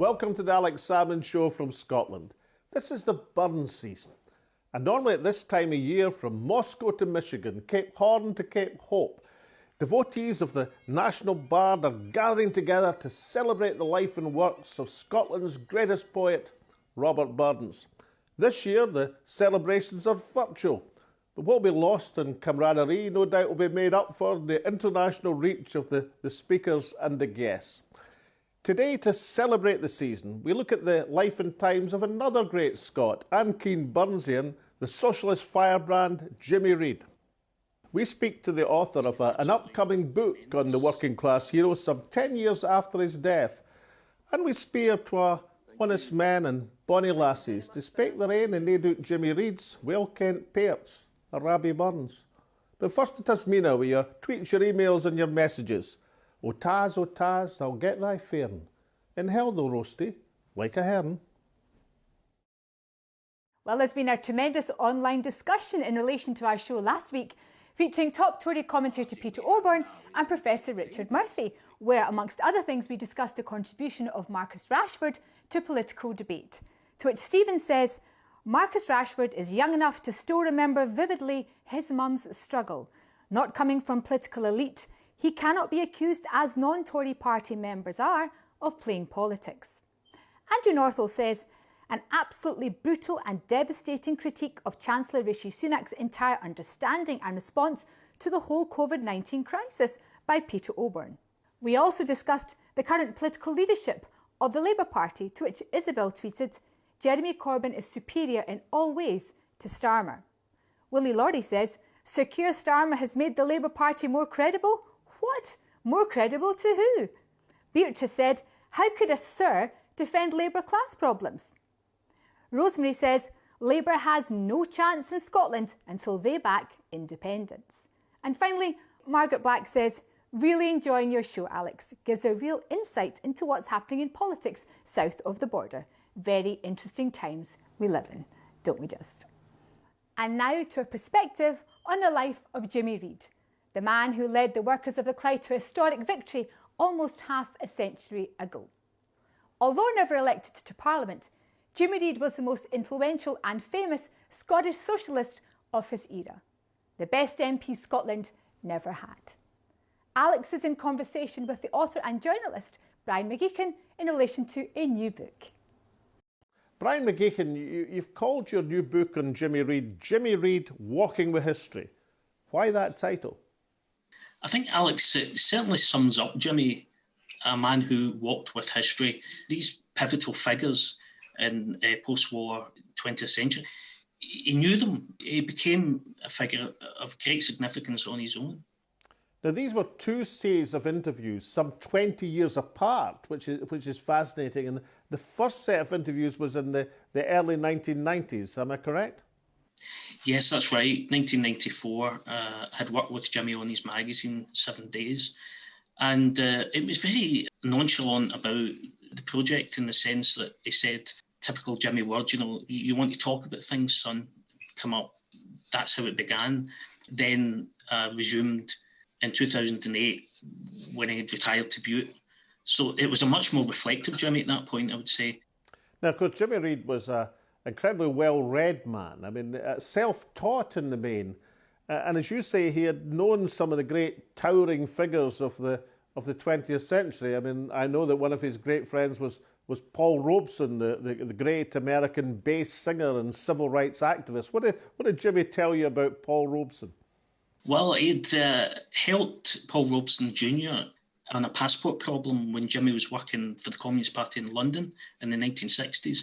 Welcome to the Alex Salmond Show from Scotland. This is the burn season. And normally at this time of year, from Moscow to Michigan, Cape Horn to Cape Hope, devotees of the National Bard are gathering together to celebrate the life and works of Scotland's greatest poet, Robert Burns. This year, the celebrations are virtual, but what will be lost in camaraderie no doubt will be made up for the international reach of the speakers and the guests. Today, to celebrate the season, we look at the life and times of another great Scot and keen Burnsian, the socialist firebrand Jimmy REID. We speak to the author of an upcoming book on the working class hero some 10 years after his death, and we speer twa honest men and bonny lassies to speak their ain and nae doot Jimmy REID's well-kent pairts, a Rabbie Burns. But first it is me now with your tweets, your emails and your messages. O Taz, thou get thy fairn. In hell they'll roast thee, like a hern. Well, there's been a tremendous online discussion in relation to our show last week, featuring top Tory commentator Peter Oborne and Professor Richard Murphy, where, amongst other things, we discussed the contribution of Marcus Rashford to political debate. To which Stephen says, Marcus Rashford is young enough to still remember vividly his mum's struggle. Not coming from political elite, he cannot be accused, as non-Tory party members are, of playing politics. Andrew Northall says, an absolutely brutal and devastating critique of Chancellor Rishi Sunak's entire understanding and response to the whole COVID-19 crisis by Peter Oborne. We also discussed the current political leadership of the Labour Party, to which Isabel tweeted, Jeremy Corbyn is superior in all ways to Starmer. Willie Lawrie says, Sir Keir Starmer has made the Labour Party more credible? What? More credible to who? Beatrice said, how could a Sir defend Labour class problems? Rosemary says, Labour has no chance in Scotland until they back independence. And finally, Margaret Black says, really enjoying your show, Alex. Gives a real insight into what's happening in politics south of the border. Very interesting times we live in, don't we just? And now to a perspective on the life of Jimmy REID, the man who led the workers of the Clyde to a historic victory almost half a century ago. Although never elected to Parliament, Jimmy REID was the most influential and famous Scottish socialist of his era. The best MP Scotland never had. Alex is in conversation with the author and journalist Brian McGeechan in relation to a new book. Brian McGeechan, you've called your new book on Jimmy REID, Walking with History. Why that title? I think, Alex, it certainly sums up Jimmy, a man who walked with history. These pivotal figures in post-war 20th century, he knew them. He became a figure of great significance on his own. Now, these were two series of interviews, some 20 years apart, which is fascinating. And the first set of interviews was in the early 1990s, am I correct? Yes, that's right. 1994, had worked with Jimmy on his magazine, 7 Days. And it was very nonchalant about the project in the sense that he said, typical Jimmy words, you want to talk about things, son, come up. That's how it began. Then resumed in 2008 when he retired to Butte. So it was a much more reflective Jimmy at that point, I would say. Now, of course, Jimmy REID was an incredibly well-read man. I mean, self-taught in the main. And as you say, he had known some of the great towering figures of the 20th century. I mean, I know that one of his great friends was Paul Robeson, the great American bass singer and civil rights activist. What did Jimmy tell you about Paul Robeson? Well, he'd helped Paul Robeson Jr. on a passport problem when Jimmy was working for the Communist Party in London in the 1960s.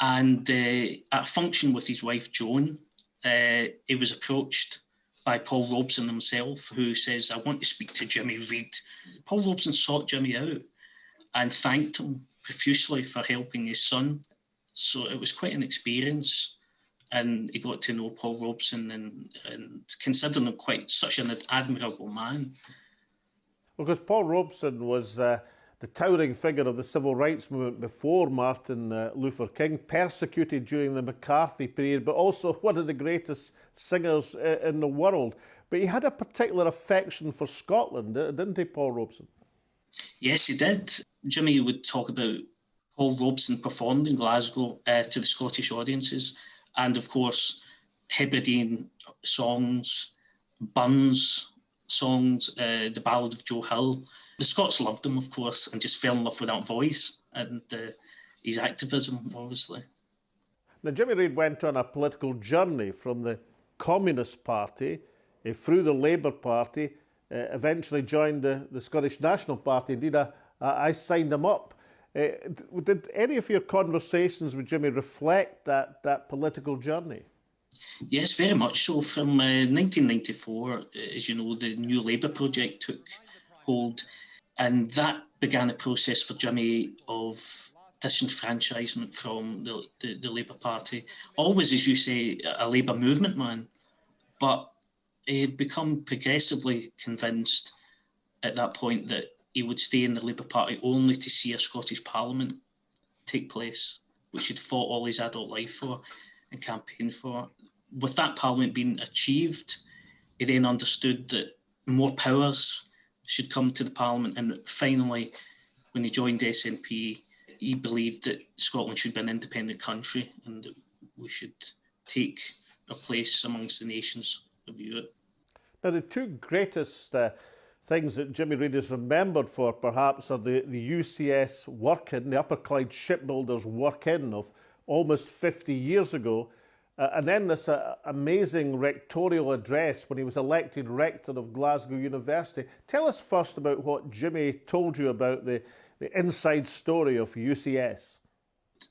And at a function with his wife, Joan, he was approached by Paul Robeson himself, who says, I want to speak to Jimmy REID. Paul Robeson sought Jimmy out and thanked him profusely for helping his son. So it was quite an experience. And he got to know Paul Robeson and considered him quite such an admirable man. Well, because Paul Robeson was the towering figure of the civil rights movement before Martin Luther King, persecuted during the McCarthy period, but also one of the greatest singers in the world. But he had a particular affection for Scotland, didn't he, Paul Robeson? Yes, he did. Jimmy would talk about Paul Robeson performed in Glasgow to the Scottish audiences. And of course, Hebridean songs, Burns songs, the Ballad of Joe Hill. The Scots loved him, of course, and just fell in love with that voice and his activism, obviously. Now, Jimmy Reid went on a political journey from the Communist Party through the Labour Party, eventually joined the Scottish National Party. Indeed, I signed him up. Did any of your conversations with Jimmy reflect that political journey? Yes, very much so. From 1994, as you know, the New Labour project took hold, and that began a process for Jimmy of disenfranchisement from the Labour Party. Always, as you say, a Labour movement man, but he had become progressively convinced at that point that he would stay in the Labour Party only to see a Scottish Parliament take place, which he'd fought all his adult life for and campaigned for. With that Parliament being achieved, he then understood that more powers should come to the Parliament. And finally, when he joined SNP, he believed that Scotland should be an independent country and that we should take a place amongst the nations of Europe. Now, the two greatest things that Jimmy Reid is remembered for, perhaps, are the UCS work-in, the Upper Clyde shipbuilders work-in of almost 50 years ago, and then this amazing rectorial address when he was elected rector of Glasgow University. Tell us first about what Jimmy told you about the inside story of UCS.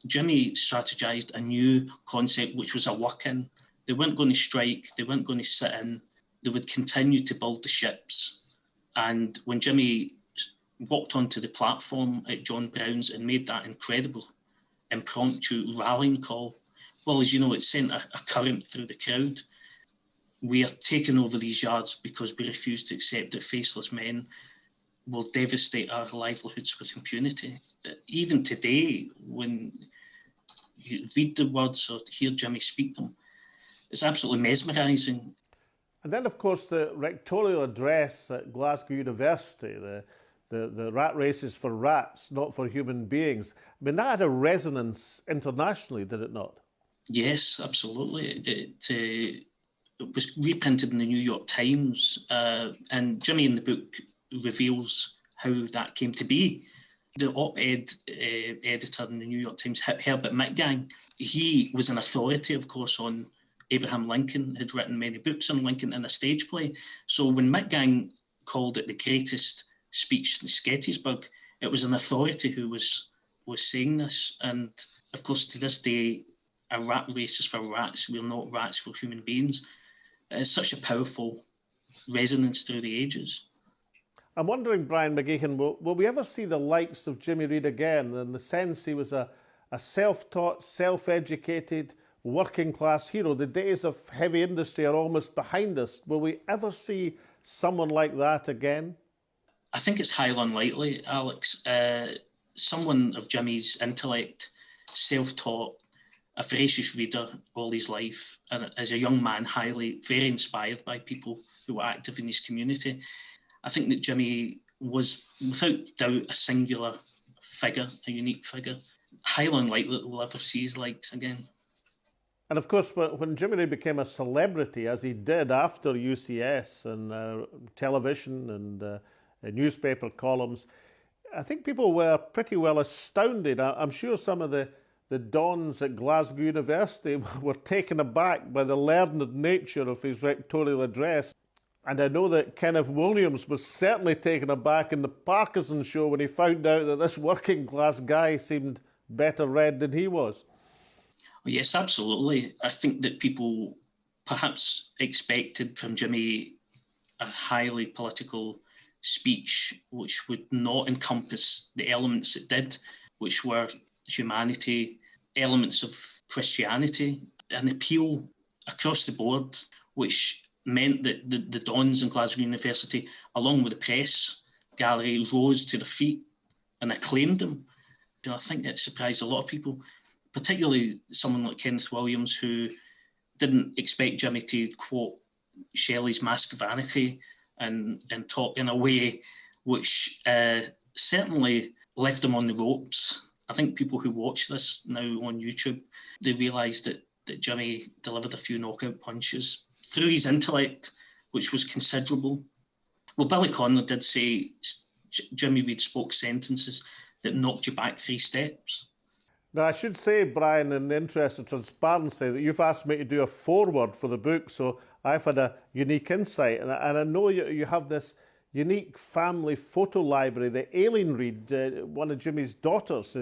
Jimmy strategised a new concept, which was a work-in. They weren't going to strike, they weren't going to sit in, they would continue to build the ships. And when Jimmy walked onto the platform at John Brown's and made that incredible impromptu rallying call, well, as you know, it sent a current through the crowd. We are taking over these yards because we refuse to accept that faceless men will devastate our livelihoods with impunity. Even today, when you read the words or hear Jimmy speak them, it's absolutely mesmerising. And then, of course, the rectorial address at Glasgow University, the rat races for rats, not for human beings. I mean, that had a resonance internationally, did it not? Yes, absolutely. It was reprinted in the New York Times, and Jimmy in the book reveals how that came to be. The op-ed editor in the New York Times, Herbert Mitgang, he was an authority, of course, on Abraham Lincoln, had written many books on Lincoln and a stage play. So when Mitgang called it the greatest speech in Gettysburg, it was an authority who was saying this. And of course, to this day, a rat race is for rats. We're not rats, we're human beings. It's such a powerful resonance through the ages. I'm wondering, Brian McGeechan, will we ever see the likes of Jimmy Reid again, in the sense he was a self-taught, self-educated, working-class hero? The days of heavy industry are almost behind us. Will we ever see someone like that again? I think it's highly unlikely, Alex. Someone of Jimmy's intellect, self-taught, a voracious reader all his life, and as a young man, very inspired by people who were active in his community. I think that Jimmy was, without doubt, a singular figure, a unique figure. Highly unlikely that we'll ever see his likes again. And of course, when Jimmy Reid became a celebrity, as he did after UCS and television and newspaper columns, I think people were pretty well astounded. I'm sure some of the dons at Glasgow University were taken aback by the learned nature of his rectorial address. And I know that Kenneth Williams was certainly taken aback in the Parkinson show when he found out that this working class guy seemed better read than he was. Yes, absolutely. I think that people perhaps expected from Jimmy a highly political speech which would not encompass the elements it did, which were humanity, elements of Christianity, an appeal across the board, which meant that the dons in Glasgow University, along with the press gallery, rose to their feet and acclaimed him. And I think it surprised a lot of people, particularly someone like Kenneth Williams, who didn't expect Jimmy to quote Shelley's Mask of Anarchy and talk in a way which certainly left him on the ropes. I think people who watch this now on YouTube, they realise that Jimmy delivered a few knockout punches through his intellect, which was considerable. Well, Billy Connolly did say Jimmy Reid spoke sentences that knocked you back 3 steps. Now, I should say, Brian, in the interest of transparency, that you've asked me to do a foreword for the book, so I've had a unique insight. And I know you have this unique family photo library that Aileen Reid, one of Jimmy's daughters,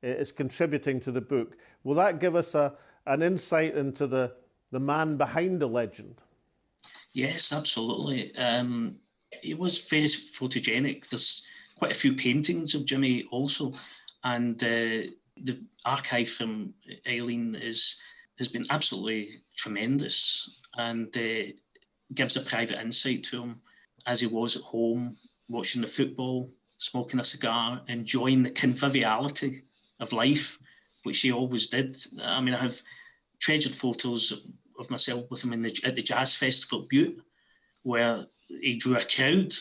is contributing to the book. Will that give us an insight into the man behind the legend? Yes, absolutely. He was very photogenic. There's quite a few paintings of Jimmy also, and the archive from Aileen has been absolutely tremendous, and gives a private insight to him as he was at home, watching the football, smoking a cigar, enjoying the conviviality of life, which he always did. I mean, I have treasured photos of myself with him at the Jazz Festival at Butte, where he drew a crowd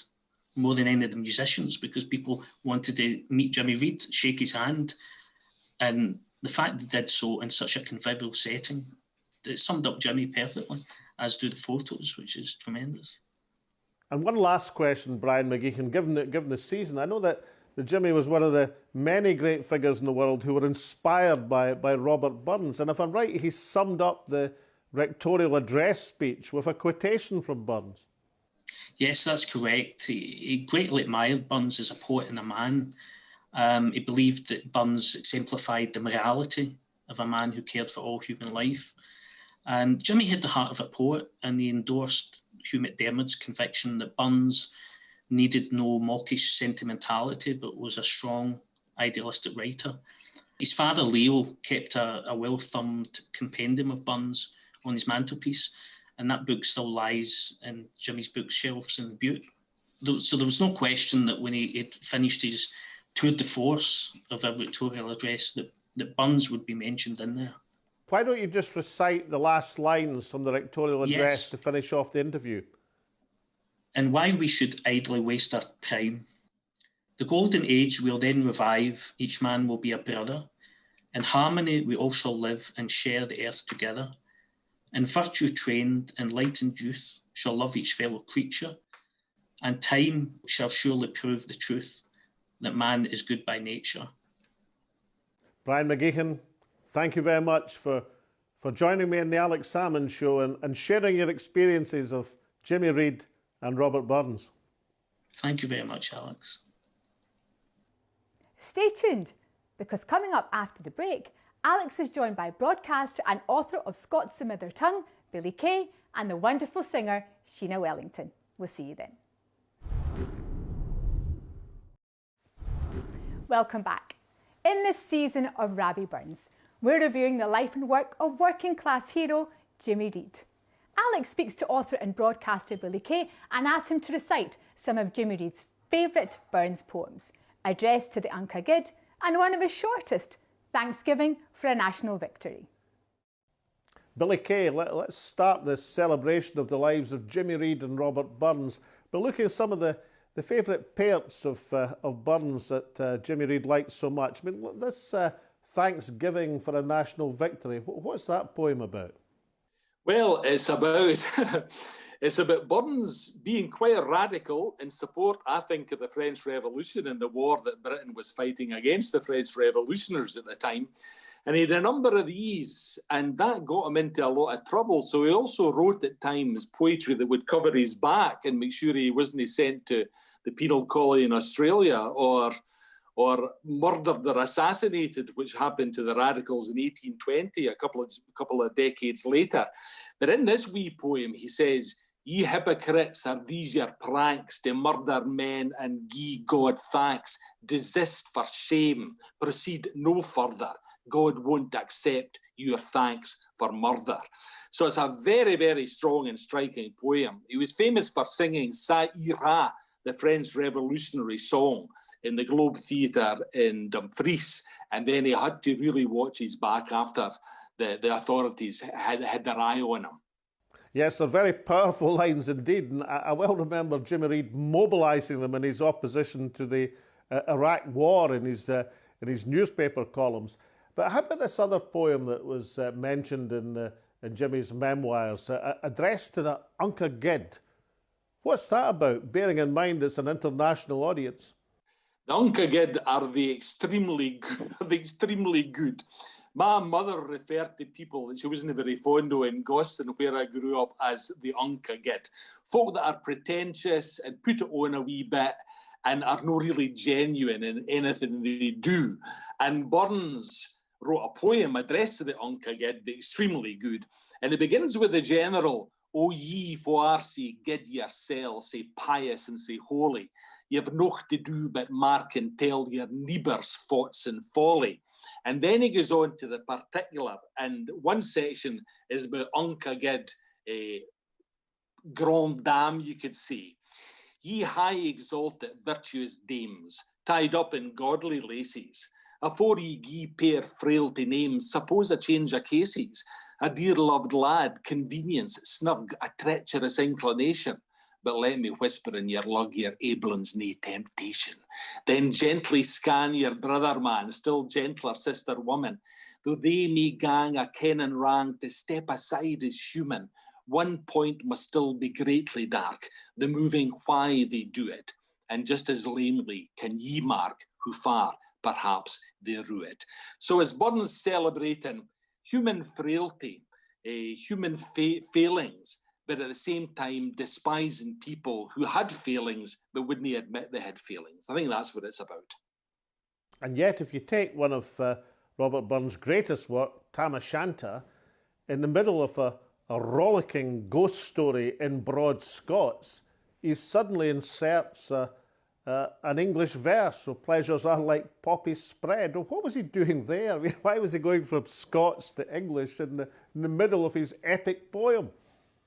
more than any of the musicians, because people wanted to meet Jimmy Reid, shake his hand. And the fact they did so in such a convivial setting, it summed up Jimmy perfectly, as do the photos, which is tremendous. And one last question, Brian McGeechan, given the season, I know that Jimmy was one of the many great figures in the world who were inspired by Robert Burns. And if I'm right, he summed up the rectorial address speech with a quotation from Burns. Yes, that's correct. He greatly admired Burns as a poet and a man. He believed that Burns exemplified the morality of a man who cared for all human life. And Jimmy had the heart of a poet, and he endorsed Hugh McDermott's conviction that Burns needed no mawkish sentimentality, but was a strong, idealistic writer. His father, Leo, kept a well-thumbed compendium of Burns on his mantelpiece, and that book still lies in Jimmy's bookshelves in Butte. So there was no question that when he had finished his tour de force of a rectorial address, that Burns would be mentioned in there. Why don't you just recite the last lines from the rectorial address to finish off the interview? And why we should idly waste our time. The golden age will then revive, each man will be a brother. In harmony we all shall live and share the earth together. In virtue trained, enlightened youth shall love each fellow creature, and time shall surely prove the truth that man is good by nature. Brian McGeechan, thank you very much for joining me in the Alex Salmond Show and sharing your experiences of Jimmy Reid and Robert Burns. Thank you very much, Alex. Stay tuned, because coming up after the break, Alex is joined by broadcaster and author of Scots the Mother Tongue, Billy Kay, and the wonderful singer, Sheena Wellington. We'll see you then. Welcome back. In this season of Rabbie Burns, we're reviewing the life and work of working class hero Jimmy Reid. Alex speaks to author and broadcaster Billy Kay and asks him to recite some of Jimmy Reid's favourite Burns poems, addressed to the Unca Gid, and one of his shortest, Thanksgiving for a National Victory. Billy Kay, let's start this celebration of the lives of Jimmy Reid and Robert Burns by looking at some of the favourite parts of Burns that Jimmy Reid liked so much. I mean, this Thanksgiving for a National Victory, what's that poem about? Well, it's about Burns being quite radical in support, I think, of the French Revolution and the war that Britain was fighting against the French revolutionaries at the time. And he had a number of these, and that got him into a lot of trouble. So he also wrote at times poetry that would cover his back and make sure he wasn't sent to the penal colony in Australia or murdered or assassinated, which happened to the radicals in 1820, a couple of decades later. But in this wee poem, he says, "Ye hypocrites, are these your pranks to murder men and gie God thanks? Desist for shame, proceed no further. God won't accept your thanks for murder." So it's a very, very strong and striking poem. He was famous for singing Ça ira, the French revolutionary song, in the Globe Theatre in Dumfries. And then he had to really watch his back after the authorities had their eye on him. Yes, they're very powerful lines indeed. And I well remember Jimmy Reid mobilising them in his opposition to the Iraq war in his in his newspaper columns. But how about this other poem that was mentioned in Jimmy's memoirs, addressed to the Unca Gid? What's that about, bearing in mind it's an international audience? The Unca Gid are the extremely good. My mother referred to people that she wasn't very fond of in Goston, where I grew up, as the Unca Gid. Folk that are pretentious and put it on a wee bit and are not really genuine in anything they do. And Burns wrote a poem addressed to the Unca Gid, the extremely good. And it begins with the general, "O ye who are sae gid yourselves, sae pious and sae holy, you've nought to do but mark and tell your neighbours' faults and folly." And then he goes on to the particular, and one section is about Unca Gid, grand dame, you could say. "Ye high exalted virtuous dames, tied up in godly laces, afore ye gie pair frailty names, suppose a change of cases, a dear loved lad, convenience, snug, a treacherous inclination. But let me whisper in your lug, your aiblins nae temptation. Then gently scan your brother man, still gentler sister woman. Though they may gang a ken and rang, to step aside is human. One point must still be greatly dark, the moving why they do it. And just as lamely can ye mark who far, perhaps, they rue it." So as Burns celebrating human frailty, human failings, but at the same time despising people who had failings but wouldn't admit they had failings. I think that's what it's about. And yet, if you take one of Robert Burns' greatest work, Tam O'Shanter, in the middle of a rollicking ghost story in broad Scots, he suddenly inserts an English verse, "So pleasures are like poppy spread." Well, what was he doing there? I mean, why was he going from Scots to English in the middle of his epic poem?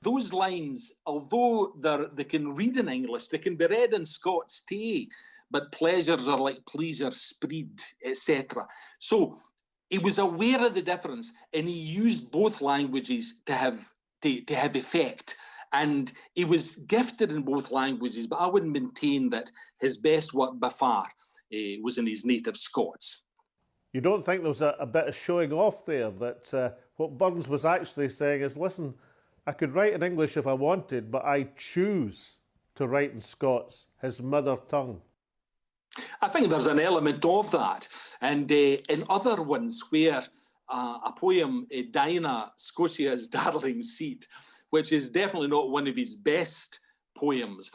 Those lines, although they can read in English, they can be read in Scots too, but pleasures are like pleasure spread, etc. So he was aware of the difference, and he used both languages to have effect. And he was gifted in both languages, but I would maintain that his best work by far was in his native Scots. You don't think there was a bit of showing off there, that what Burns was actually saying is, listen, I could write in English if I wanted, but I choose to write in Scots, his mother tongue? I think there's an element of that. And in other ones where a poem, Dinah, Scotia's Darling Seat, which is definitely not one of his best poems,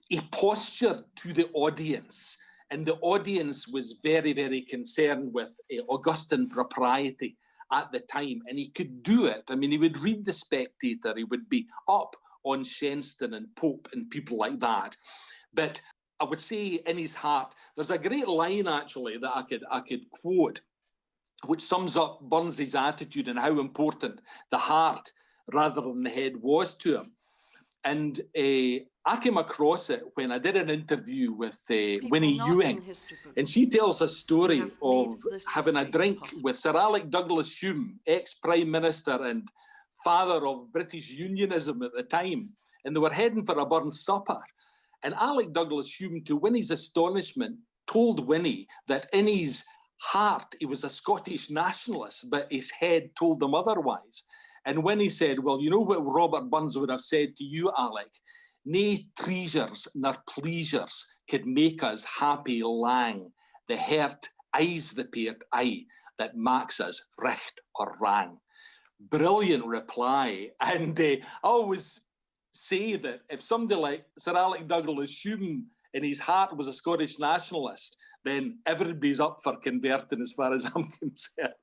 he postured to the audience. And the audience was very, very concerned with Augustan propriety at the time. And he could do it. I mean, he would read The Spectator. He would be up on Shenstone and Pope and people like that. But I would say in his heart, there's a great line actually that I could quote, which sums up Burns's attitude and how important the heart rather than the head was to him. And I came across it when I did an interview with Winnie Ewing, and she tells a story of having a drink with Sir Alec Douglas Hume, ex-Prime Minister and father of British Unionism at the time, and they were heading for a Burns supper. And Alec Douglas Hume, to Winnie's astonishment, told Winnie that in his heart he was a Scottish nationalist, but his head told him otherwise. And Winnie said, "Well, you know what Robert Burns would have said to you, Alec? Nae treasures nor pleasures could make us happy lang. The heart eyes the pair eye that makes us recht or wrang." Brilliant reply. And I always say that if somebody like Sir Alec Douglas Hume in his heart was a Scottish nationalist, then everybody's up for converting as far as I'm concerned.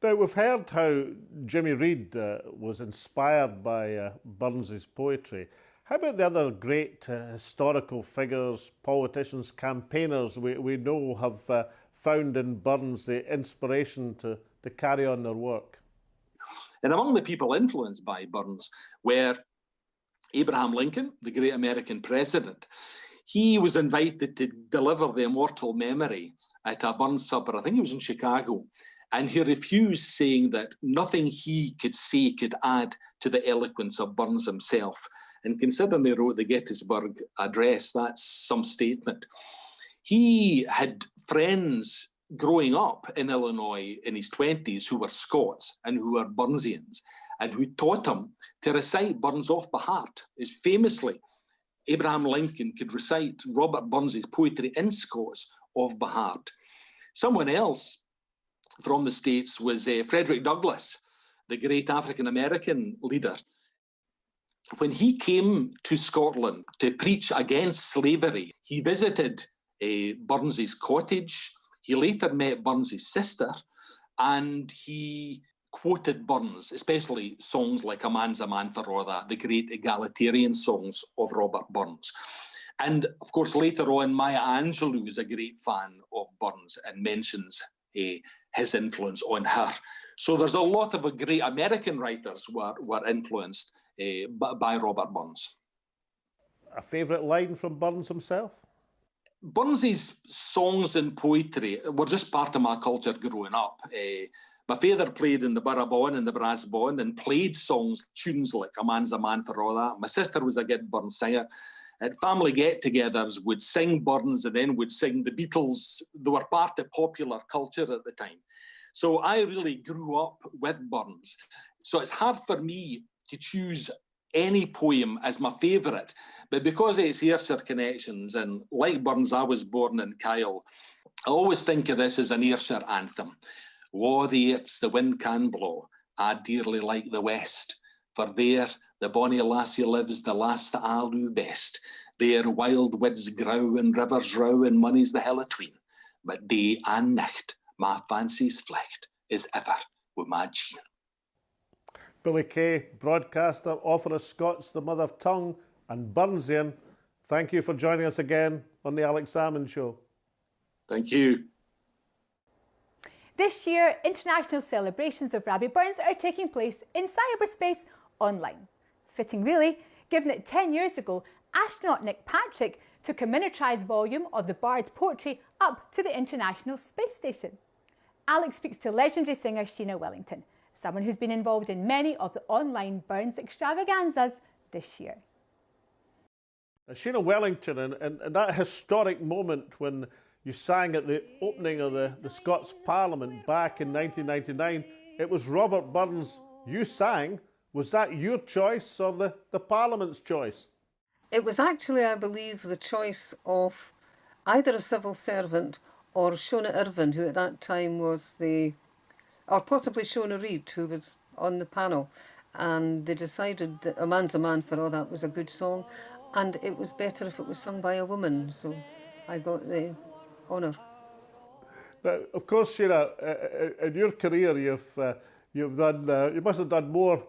Now, we've heard how Jimmy Reid was inspired by Burns's poetry. How about the other great historical figures, politicians, campaigners we know have found in Burns the inspiration to carry on their work? And among the people influenced by Burns were Abraham Lincoln, the great American president. He was invited to deliver the immortal memory at a Burns supper. I think he was in Chicago. And he refused, saying that nothing he could say could add to the eloquence of Burns himself. And considering they wrote the Gettysburg Address, that's some statement. He had friends growing up in Illinois in his 20s who were Scots and who were Burnsians, and who taught him to recite Burns off by heart. As famously, Abraham Lincoln could recite Robert Burns's poetry in Scots off by heart. Someone else from the States was Frederick Douglass, the great African-American leader. When he came to Scotland to preach against slavery, he visited Burns's cottage. He later met Burns's sister, and he quoted Burns, especially songs like A Man's a Man for All That, the great egalitarian songs of Robert Burns. And of course, later on, Maya Angelou is a great fan of Burns and mentions his influence on her. So there's a lot of great American writers were influenced by Robert Burns. A favourite line from Burns himself? Burns's songs and poetry were just part of my culture growing up. My father played in the Barabon and the Brass Bond and played tunes like A Man's a Man for All That. My sister was a good Burns singer. At family get-togethers, would sing Burns and then would sing the Beatles. They were part of popular culture at the time. So I really grew up with Burns. So it's hard for me to choose any poem as my favourite, but because of its Ayrshire connections, and like Burns, I was born in Kyle, I always think of this as an Ayrshire anthem. Wha the Airts the wind can blow, I dearly like the west, for there the bonny lassie lives, the lass that I loo best. There wild wids grow and rivers row and money's the hell atween, but day and nicht my fancy's flecht is ever with my Jean. Billy Kay, broadcaster, author of Scots, the mother tongue, and Burnsian, thank you for joining us again on the Alex Salmond Show. Thank you. This year, international celebrations of Rabbie Burns are taking place in cyberspace online. Fitting really, given that 10 years ago, astronaut Nick Patrick took a miniaturised volume of the Bard's poetry up to the International Space Station. Alex speaks to legendary singer Sheena Wellington, someone who's been involved in many of the online Burns extravaganzas this year. Sheena Wellington, and that historic moment when you sang at the opening of the Scots Parliament back in 1999, it was Robert Burns you sang. Was that your choice or the Parliament's choice? It was actually, I believe, the choice of either a civil servant or Shona Irvine, who at that time was or possibly Shona REID, who was on the panel. And they decided that A Man's a Man for All That was a good song, and it was better if it was sung by a woman. So I got the honour. Now, of course, Sheena, in your career, you've done you must have done more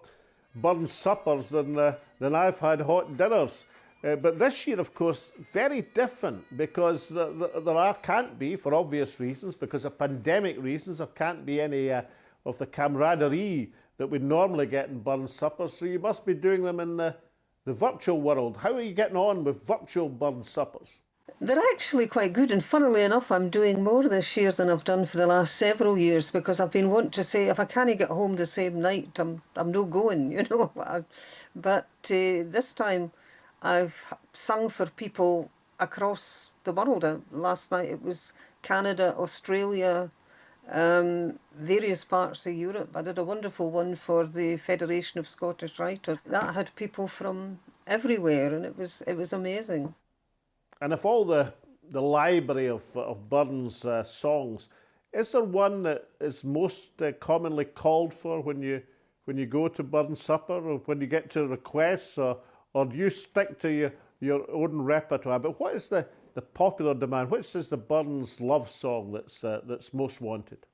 Burns suppers than I've had hot dinners. But this year, of course, very different because there can't be, for obvious reasons, because of pandemic reasons, there can't be any of the camaraderie that we normally get in Burns suppers. So you must be doing them in the virtual world. How are you getting on with virtual Burns suppers? They're actually quite good, and funnily enough, I'm doing more this year than I've done for the last several years, because I've been wanting to say, if I can't get home the same night, I'm no going, you know. But this time I've sung for people across the world. Last night it was Canada, Australia, various parts of Europe. I did a wonderful one for the Federation of Scottish Writers. That had people from everywhere, and it was amazing. And of all the library of Burns songs, is there one that is most commonly called for when you go to Burns supper, or when you get to requests, or do you stick to your own repertoire? But what is the popular demand? Which is the Burns love song that's most wanted?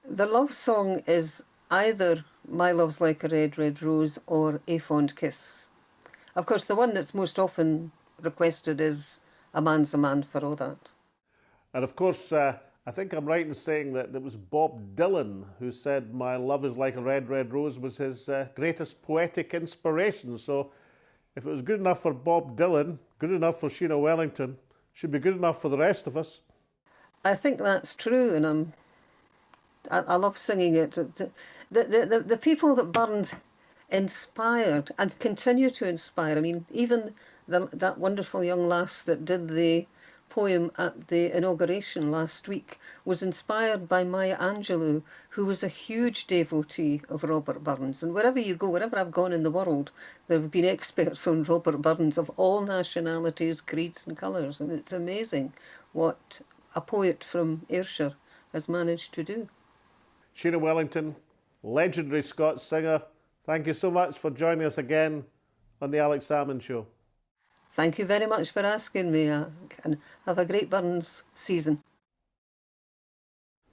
The love song is either My Love's Like a Red, Red Rose or A Fond Kiss. Of course, the one that's most often requested is A Man's a Man for All That. And of course, I think I'm right in saying that it was Bob Dylan who said My Love is Like a Red, Red Rose was his greatest poetic inspiration. So if it was good enough for Bob Dylan, good enough for Sheena Wellington, should be good enough for the rest of us. I think that's true, and I love singing it. The people that Burns inspired and continue to inspire. I mean, even that wonderful young lass that did the poem at the inauguration last week was inspired by Maya Angelou, who was a huge devotee of Robert Burns. And wherever you go, wherever I've gone in the world, there have been experts on Robert Burns of all nationalities, creeds and colours. And it's amazing what a poet from Ayrshire has managed to do. Sheena Wellington, legendary Scots singer, thank you so much for joining us again on the Alex Salmond Show. Thank you very much for asking me, and have a great Burns season.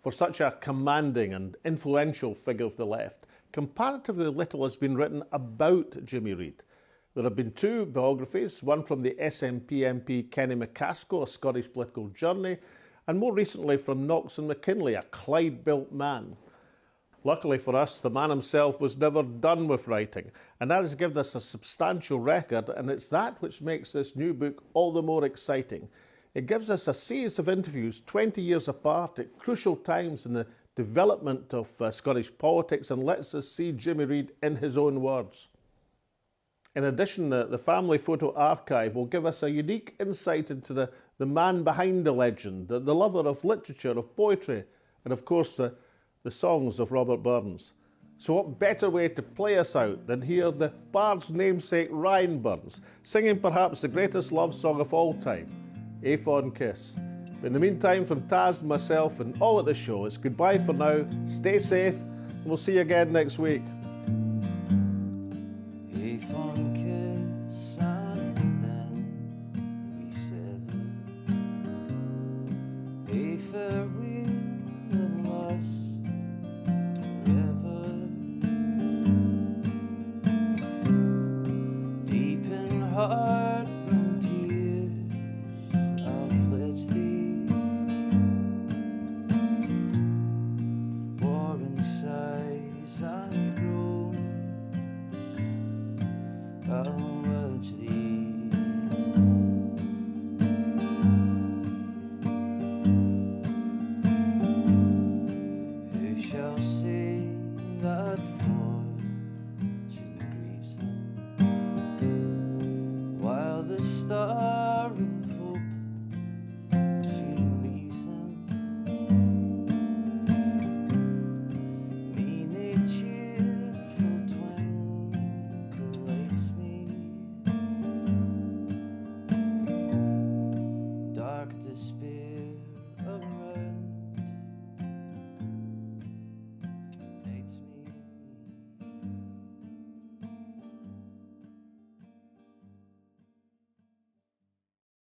For such a commanding and influential figure of the left, comparatively little has been written about Jimmy Reid. There have been two biographies, one from the SNP MP Kenny McCaskill, A Scottish Political Journey, and more recently from Knox and McKinlay, A Clyde-Built Man. Luckily for us, the man himself was never done with writing, and that has given us a substantial record, and it's that which makes this new book all the more exciting. It gives us a series of interviews 20 years apart at crucial times in the development of Scottish politics, and lets us see Jimmy Reid in his own words. In addition, the family photo archive will give us a unique insight into the man behind the legend, the lover of literature, of poetry, and of course the songs of Robert Burns. So what better way to play us out than hear the bard's namesake Ryan Burns singing perhaps the greatest love song of all time, A Fond Kiss. But in the meantime, from Taz, myself and all at the show, it's goodbye for now, stay safe, and we'll see you again next week. A fond kiss and then we sever. A farewell of us forever. Deep in heart and tears I'll pledge thee. War in sighs and groans I'll urge thee. Who shall say that fortune grieves him while the star